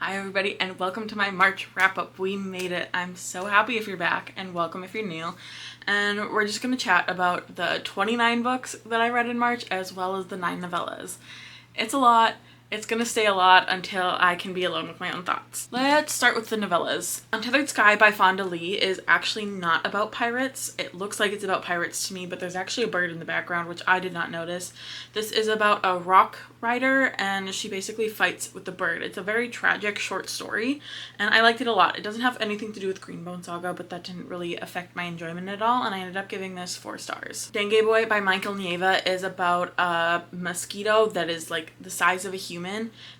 Hi everybody and welcome to my March wrap-up. We made it. I'm so happy if you're back and welcome if you're new. And we're just going to chat about the 29 books that I read in March as well as the 9 novellas. It's a lot. It's gonna stay a lot until I can be alone with my own thoughts. Let's start with the novellas. Untethered Sky by Fonda Lee is actually not about pirates. It looks like it's about pirates to me, but there's actually a bird in the background, which I did not notice. This is about a rock rider, and she basically fights with the bird. It's a very tragic short story, and I liked it a lot. It doesn't have anything to do with Greenbone Saga, but that didn't really affect my enjoyment at all, and I ended up giving this 4 stars. Dengue Boy by Michael Nieva is about a mosquito that is like the size of a human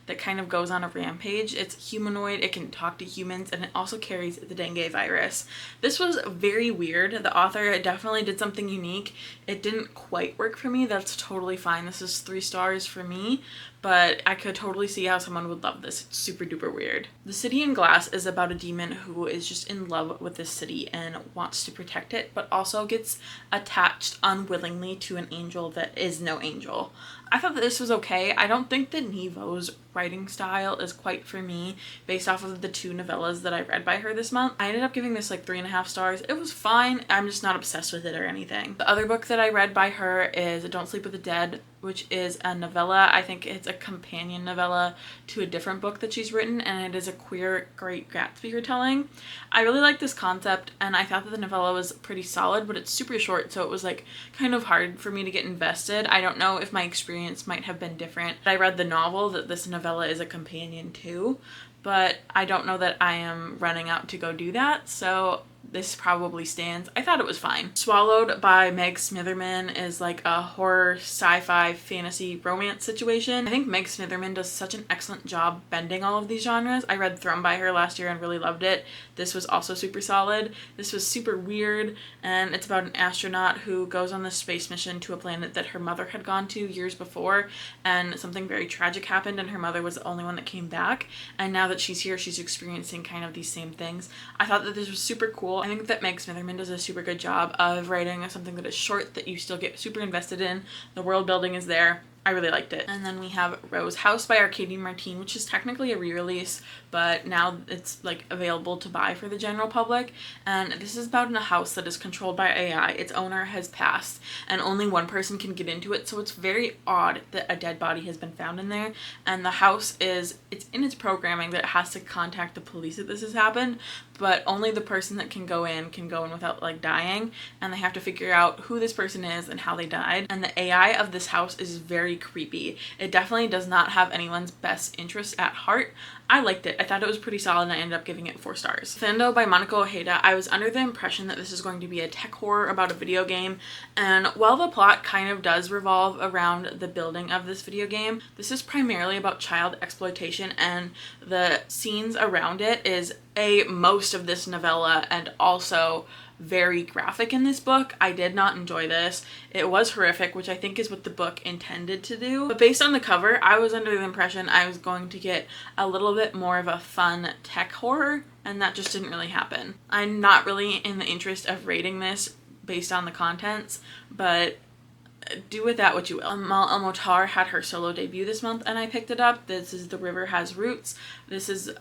that kind of goes on a rampage. It's humanoid, it can talk to humans, and it also carries the dengue virus. This was very weird. The author definitely did something unique. It didn't quite work for me. That's totally fine. This is 3 stars for me, but I could totally see how someone would love this. It's super duper weird. The City in Glass is about a demon who is just in love with this city and wants to protect it, but also gets attached unwillingly to an angel that is no angel. I thought that this was okay. I don't think that Nevo's writing style is quite for me based off of the 2 novellas that I read by her this month. I ended up giving this like 3.5 stars. It was fine. I'm just not obsessed with it or anything. The other book that I read by her is Don't Sleep with the Dead, which is a novella. I think it's a companion novella to a different book that she's written, and it is a queer Great Gatsby retelling. I really like this concept, and I thought that the novella was pretty solid, but it's super short, so it was like kind of hard for me to get invested. I don't know if my experience might have been different. I read the novel that this novella is a companion to, but I don't know that I am running out to go do that, so this probably stands. I thought it was fine. Swallowed by Meg Smitherman is like a horror, sci-fi, fantasy, romance situation. I think Meg Smitherman does such an excellent job bending all of these genres. I read Thrum by her last year and really loved it. This was also super solid. This was super weird, and it's about an astronaut who goes on this space mission to a planet that her mother had gone to years before, and something very tragic happened and her mother was the only one that came back, and now that she's here, she's experiencing kind of these same things. I thought that this was super cool. I think that Meg Smitherman does a super good job of writing something that is short that you still get super invested in. The world building is there. I really liked it. And then we have Rose House by Arcady Martin, which is technically a re-release, but now it's like available to buy for the general public. And this is about in a house that is controlled by AI. Its owner has passed and only one person can get into it, so it's very odd that a dead body has been found in there. And the house it's in its programming that it has to contact the police if this has happened, but only the person that can go in without like dying, and they have to figure out who this person is and how they died. And the AI of this house is very creepy. It definitely does not have anyone's best interests at heart. I liked it. I thought it was pretty solid, and I ended up giving it 4 stars. Fando by Monica Ojeda. I was under the impression that this is going to be a tech horror about a video game, and while the plot kind of does revolve around the building of this video game, this is primarily about child exploitation, and the scenes around it is most of this novella and also very graphic in this book. I did not enjoy this. It was horrific, which I think is what the book intended to do. But based on the cover, I was under the impression I was going to get a little bit more of a fun tech horror, and that just didn't really happen. I'm not really in the interest of rating this based on the contents, but do with that what you will. Amal El-Motar had her solo debut this month and I picked it up. This is The River Has Roots.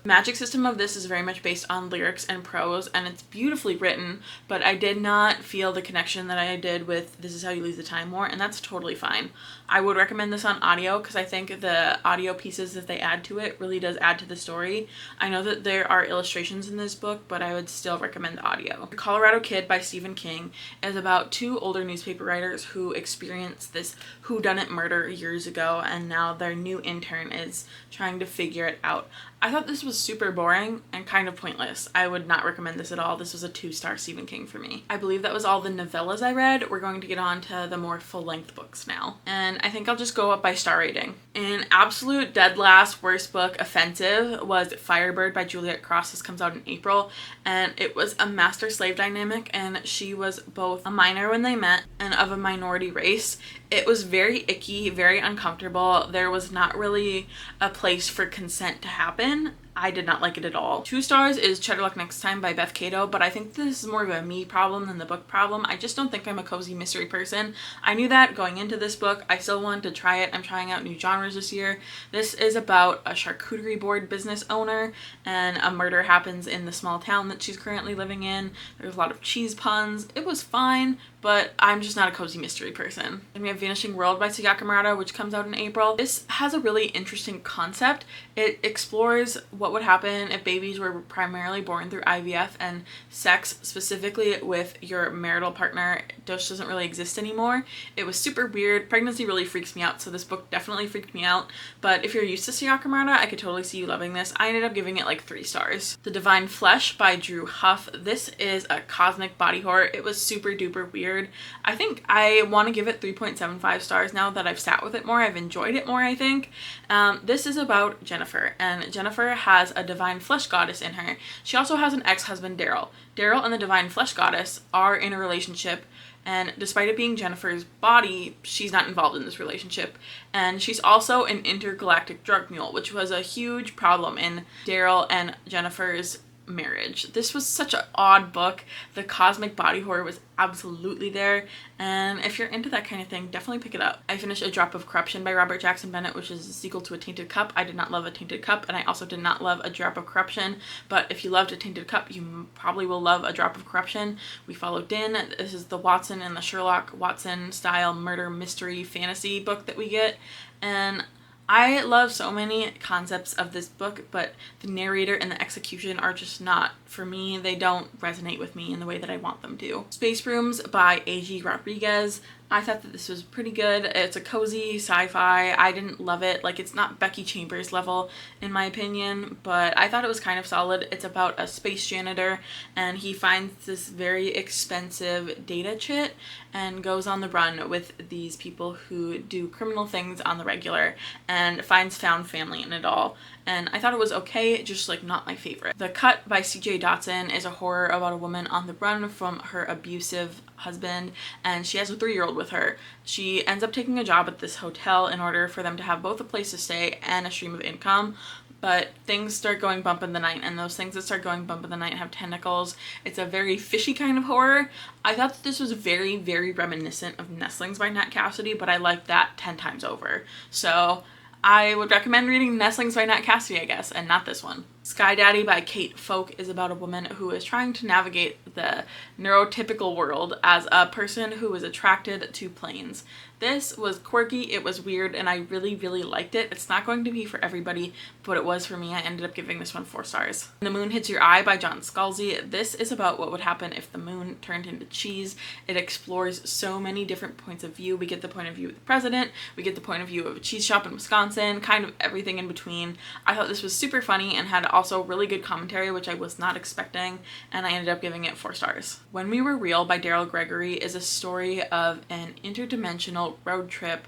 Magic system of this is very much based on lyrics and prose, and it's beautifully written, but I did not feel the connection that I did with This Is How You Lose the Time War, and that's totally fine. I would recommend this on audio because I think the audio pieces that they add to it really does add to the story. I know that there are illustrations in this book, but I would still recommend the audio. The Colorado Kid by Stephen King is about 2 older newspaper writers who experienced this whodunit murder years ago, and now their new intern is trying to figure it out. I thought this was super boring and kind of pointless. I would not recommend this at all. This was a 2-star Stephen King for me. I believe that was all the novellas I read. We're going to get on to the more full-length books now. And I think I'll just go up by star rating. In absolute dead last worst book, Offensive, was Firebird by Juliet Cross. This comes out in April, and it was a master-slave dynamic, and she was both a minor when they met and of a minority race. It was very icky, very uncomfortable. There was not really a place for consent to happen. I did not like it at all. 2 stars is Cheddar Luck Next Time by Beth Cato, but I think this is more of a me problem than the book problem. I just don't think I'm a cozy mystery person. I knew that going into this book. I still wanted to try it. I'm trying out new genres this year. This is about a charcuterie board business owner, and a murder happens in the small town that she's currently living in. There's a lot of cheese puns. It was fine, but I'm just not a cozy mystery person. Then we have Vanishing World by Sayaka Murata, which comes out in April. This has a really interesting concept. It explores what would happen if babies were primarily born through IVF and sex, specifically with your marital partner, just doesn't really exist anymore. It was super weird. Pregnancy really freaks me out, so this book definitely freaked me out. But if you're used to Sayaka Murata, I could totally see you loving this. I ended up giving it like 3 stars. The Divine Flesh by Drew Huff. This is a cosmic body horror. It was super duper weird. I think I want to give it 3.75 stars now that I've sat with it more. I've enjoyed it more, I think. This is about Jennifer, and Jennifer has a divine flesh goddess in her. She also has an ex-husband, Daryl. Daryl and the divine flesh goddess are in a relationship, and despite it being Jennifer's body, she's not involved in this relationship. And she's also an intergalactic drug mule, which was a huge problem in Daryl and Jennifer's marriage. This was such an odd book. The cosmic body horror was absolutely there, and if you're into that kind of thing, definitely pick it up. I finished A Drop of Corruption by Robert Jackson Bennett, which is a sequel to A Tainted Cup. I did not love A Tainted Cup, and I also did not love A Drop of Corruption, but if you loved A Tainted Cup, you probably will love A Drop of Corruption. We follow Din. This is the Watson and the Sherlock Watson style murder mystery fantasy book that we get, and I love so many concepts of this book, but the narrator and the execution are just not for me. They don't resonate with me in the way that I want them to. Space Rooms by A.G. Rodriguez. I thought that this was pretty good. It's a cozy sci-fi. I didn't love it. Like, it's not Becky Chambers level in my opinion, but I thought it was kind of solid. It's about a space janitor, and he finds this very expensive data chit and goes on the run with these people who do criminal things on the regular, and finds found family in it all. And I thought it was okay, just like not my favorite. The Cut by C.J. Dotson is a horror about a woman on the run from her abusive husband, and she has a 3-year-old with her. She ends up taking a job at this hotel in order for them to have both a place to stay and a stream of income. But things start going bump in the night, and those things that start going bump in the night have tentacles. It's a very fishy kind of horror. I thought that this was very, very reminiscent of Nestlings by Nat Cassidy, but I liked that 10 times over. So I would recommend reading Nestlings by Nat Cassidy, I guess, and not this one. Sky Daddy by Kate Folk is about a woman who is trying to navigate the neurotypical world as a person who is attracted to planes. This was quirky, it was weird, and I really, really liked it. It's not going to be for everybody, but it was for me. I ended up giving this one 4 stars. The Moon Hits Your Eye by John Scalzi. This is about what would happen if the moon turned into cheese. It explores so many different points of view. We get the point of view of the president, we get the point of view of a cheese shop in Wisconsin, kind of everything in between. I thought this was super funny and had also really good commentary, which I was not expecting, and I ended up giving it 4 stars. When We Were Real by Daryl Gregory is a story of an interdimensional road trip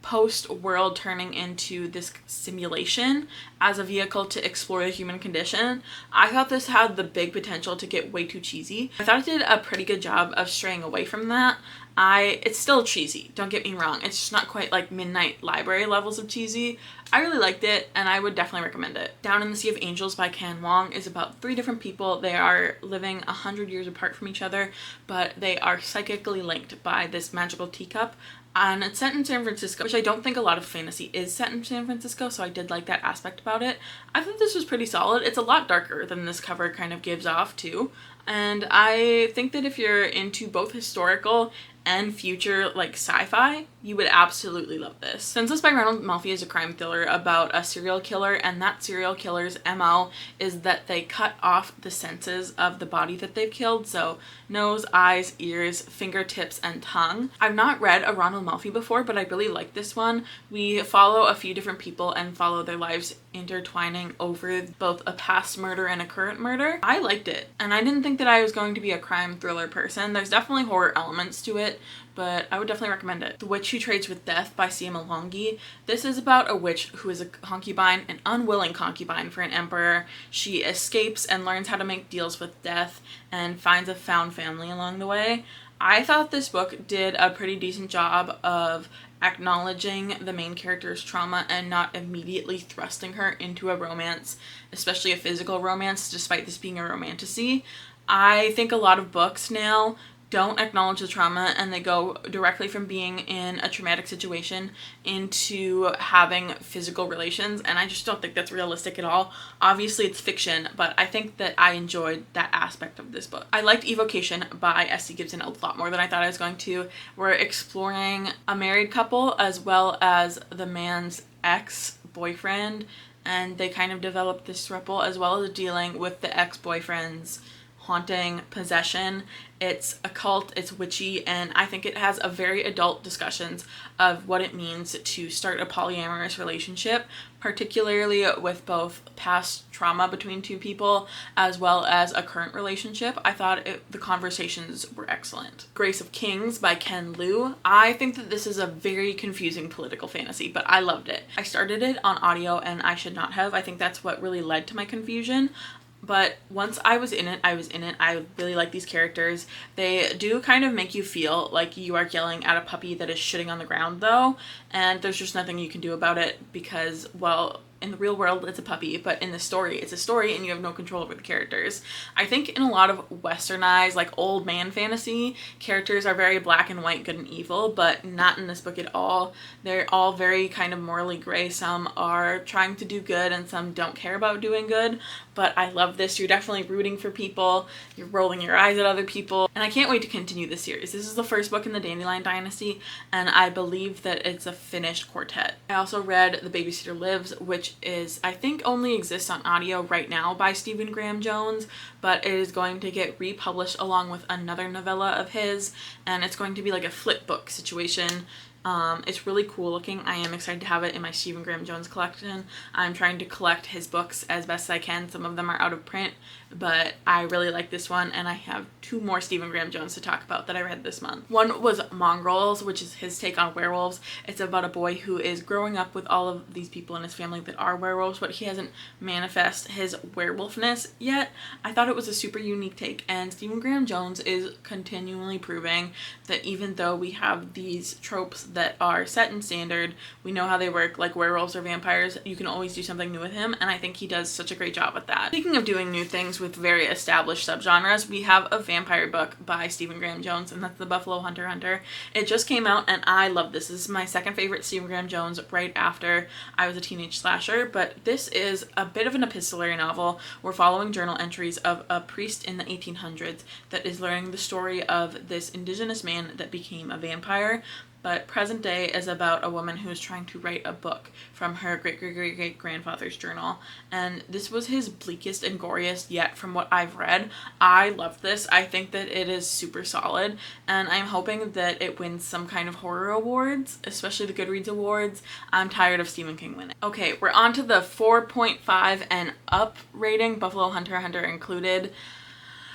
post-world turning into this simulation as a vehicle to explore the human condition. I thought this had the big potential to get way too cheesy. I thought it did a pretty good job of straying away from that. It's still cheesy, don't get me wrong. It's just not quite like Midnight Library levels of cheesy. I really liked it, and I would definitely recommend it. Down in the Sea of Angels by Ken Wong is about 3 different people. They are living 100 years apart from each other, but they are psychically linked by this magical teacup. And it's set in San Francisco, which I don't think a lot of fantasy is set in San Francisco, so I did like that aspect about it. I thought this was pretty solid. It's a lot darker than this cover kind of gives off too. And I think that if you're into both historical and future like sci-fi, you would absolutely love this. Senseless by Ronald Malfi is a crime thriller about a serial killer, and that serial killer's MO is that they cut off the senses of the body that they've killed, so nose, eyes, ears, fingertips, and tongue. I've not read a Ronald Malfi before, but I really like this one. We follow a few different people and follow their lives intertwining over both a past murder and a current murder. I liked it, and I didn't think that I was going to be a crime thriller person. There's definitely horror elements to it, but I would definitely recommend it. The Witch Who Trades with Death by C.M. Alongi. This is about a witch who is a concubine, an unwilling concubine for an emperor. She escapes and learns how to make deals with death and finds a found family along the way. I thought this book did a pretty decent job of acknowledging the main character's trauma and not immediately thrusting her into a romance, especially a physical romance, despite this being a romantasy. I think a lot of books now don't acknowledge the trauma and they go directly from being in a traumatic situation into having physical relations, and I just don't think that's realistic at all. Obviously it's fiction, but I think that I enjoyed that aspect of this book. I liked Evocation by S.C. Gibson a lot more than I thought I was going to. We're exploring a married couple as well as the man's ex-boyfriend, and they kind of develop this throuple as well as dealing with the ex-boyfriend's haunting possession. It's occult, it's witchy, and I think it has a very adult discussions of what it means to start a polyamorous relationship, particularly with both past trauma between two people as well as a current relationship. I thought the conversations were excellent. Grace of Kings by Ken Liu. I think that this is a very confusing political fantasy, but I loved it. I started it on audio and I should not have. I think that's what really led to my confusion. But once I was in it, I was in it. I really like these characters. They do kind of make you feel like you are yelling at a puppy that is shitting on the ground though, and there's just nothing you can do about it because, well, in the real world it's a puppy, but in the story it's a story and you have no control over the characters. I think in a lot of westernized, like old man fantasy, characters are very black and white, good and evil, but not in this book at all. They're all very kind of morally gray. Some are trying to do good and some don't care about doing good, but I love this. You're definitely rooting for people, you're rolling your eyes at other people, and I can't wait to continue this series. This is the first book in the Dandelion Dynasty, and I believe that it's a finished quartet. I also read The Babysitter Lives, which is, I think, only exists on audio right now by Stephen Graham Jones, but it is going to get republished along with another novella of his, and it's going to be like a flip book situation. It's really cool looking. I am excited to have it in my Stephen Graham Jones collection. I'm trying to collect his books as best as I can. Some of them are out of print, but I really like this one, and I have 2 more Stephen Graham Jones to talk about that I read this month. One was Mongrels, which is his take on werewolves. It's about a boy who is growing up with all of these people in his family that are werewolves, but he hasn't manifest his werewolfness yet. I thought it was a super unique take, and Stephen Graham Jones is continually proving that even though we have these tropes that are set in standard, we know how they work, like werewolves or vampires, you can always do something new with him, and I think he does such a great job with that. Speaking of doing new things with very established subgenres, we have a vampire book by Stephen Graham Jones, and that's The Buffalo Hunter Hunter. It just came out and I love this. This is my second favorite Stephen Graham Jones right after I Was a Teenage Slasher, but this is a bit of an epistolary novel. We're following journal entries of a priest in the 1800s that is learning the story of this indigenous man that became a vampire. But present day is about a woman who is trying to write a book from her great-great-great-great-grandfather's journal. And this was his bleakest and goriest yet from what I've read. I love this. I think that it is super solid. And I'm hoping that it wins some kind of horror awards, especially the Goodreads awards. I'm tired of Stephen King winning. Okay, we're on to the 4.5 and up rating, Buffalo Hunter Hunter included.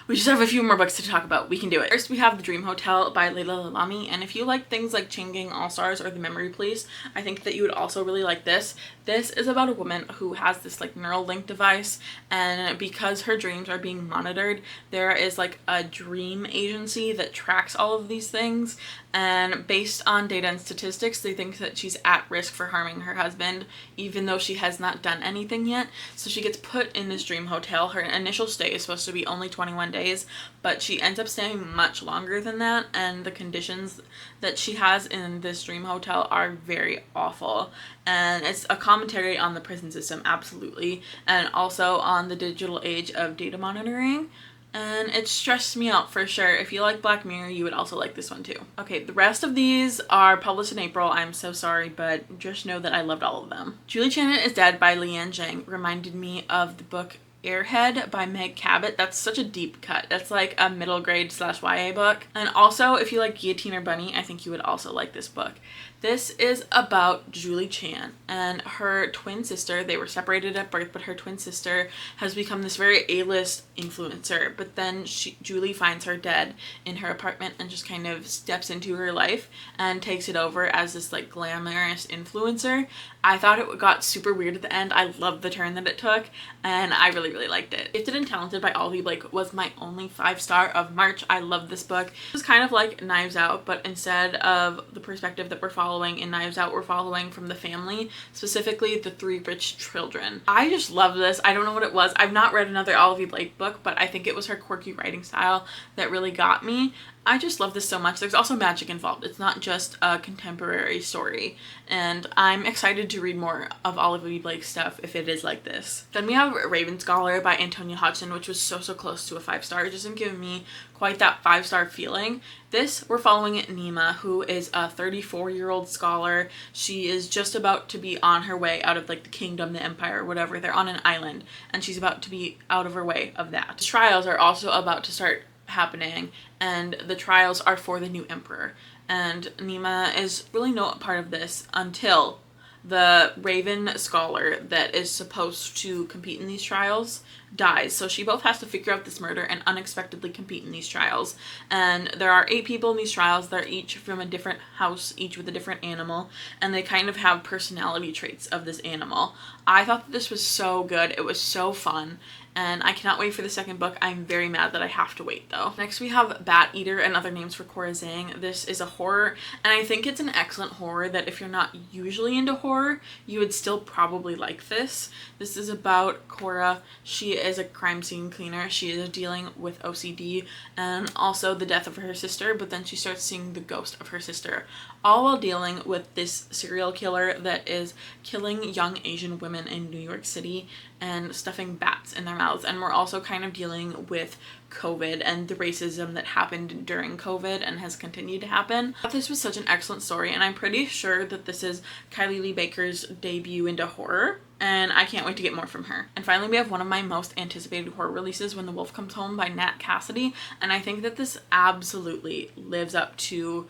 We just have a few more books to talk about. We can do it. First, we have The Dream Hotel by Layla Lalami, and if you like things like Chain Gang All-Stars or The Memory Police, I think that you would also really like this. This is about a woman who has this like neural link device, and because her dreams are being monitored, there is like a dream agency that tracks all of these things, and based on data and statistics, they think that she's at risk for harming her husband, even though she has not done anything yet. So she gets put in this dream hotel. Her initial stay is supposed to be only 21 days, but she ends up staying much longer than that, and the conditions that she has in this dream hotel are very awful. And it's a commentary on the prison system, absolutely, and also on the digital age of data monitoring. And it stressed me out for sure. If you like Black Mirror, you would also like this one too. Okay, the rest of these are published in April. I'm so sorry, but just know that I loved all of them. Julie Janet is Dead by Leanne Zhang reminded me of the book Airhead by Meg Cabot. That's such a deep cut. That's like a middle grade / YA book. And also, if you like Guillotine or Bunny, I think you would also like this book. This is about Julie Chan and her twin sister. They were separated at birth, but her twin sister has become this very A-list influencer. But then Julie finds her dead in her apartment and just kind of steps into her life and takes it over as this like glamorous influencer. I thought it got super weird at the end. I loved the turn that it took, and I really liked it. Gifted and Talented by Olivia Blake was my only 5-star of March. I loved this book. It was kind of like Knives Out, but instead of the perspective that we're following in Knives Out, we're following from the family, specifically the 3 rich children. I just love this. I don't know what it was. I've not read another Olivia Blake book, but I think it was her quirky writing style that really got me. I just love this so much. There's also magic involved. It's not just a contemporary story, and I'm excited to read more of Olivia Blake's stuff if it is like this. Then we have Raven Scholar by Antonia Hodgson, which was so close to a 5-star. It doesn't give me quite that 5-star feeling. This, we're following Nima, who is a 34-year-old scholar. She is just about to be on her way out of like the kingdom, the empire, whatever. They're on an island, and she's about to be out of her way of that. The trials are also about to start happening, and the trials are for the new emperor, and Nima is really not part of this until the Raven Scholar that is supposed to compete in these trials dies. So she both has to figure out this murder and unexpectedly compete in these trials. And there are 8 people in these trials. They're each from a different house, each with a different animal, and they kind of have personality traits of this animal. I thought that this was so good. It was so fun, and I cannot wait for the second book. I'm very mad that I have to wait though. Next we have Bat Eater and Other Names for Cora Zhang. This is a horror, and I think it's an excellent horror that if you're not usually into horror, you would still probably like this. This is about Cora. She is a crime scene cleaner. She is dealing with OCD and also the death of her sister, but then she starts seeing the ghost of her sister, all while dealing with this serial killer that is killing young Asian women in New York City and stuffing bats in their mouths. And we're also kind of dealing with COVID and the racism that happened during COVID and has continued to happen. I thought this was such an excellent story, and I'm pretty sure that this is Kylie Lee Baker's debut into horror, and I can't wait to get more from her. And finally, we have one of my most anticipated horror releases, When the Wolf Comes Home by Nat Cassidy, and I think that this absolutely lives up to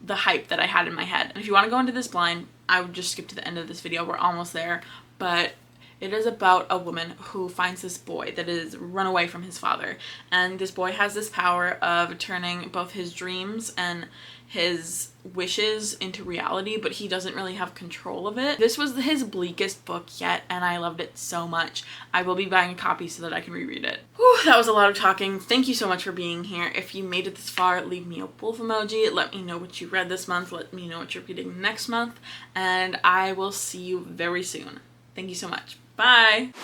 the hype that I had in my head. And if you want to go into this blind, I would just skip to the end of this video. We're almost there, but it is about a woman who finds this boy that is run away from his father, and this boy has this power of turning both his dreams and his wishes into reality, but he doesn't really have control of it. This was his bleakest book yet, and I loved it so much. I will be buying a copy so that I can reread it. Whew, that was a lot of talking. Thank you so much for being here. If you made it this far, leave me a wolf emoji. Let me know what you read this month. Let me know what you're reading next month, and I will see you very soon. Thank you so much. Bye!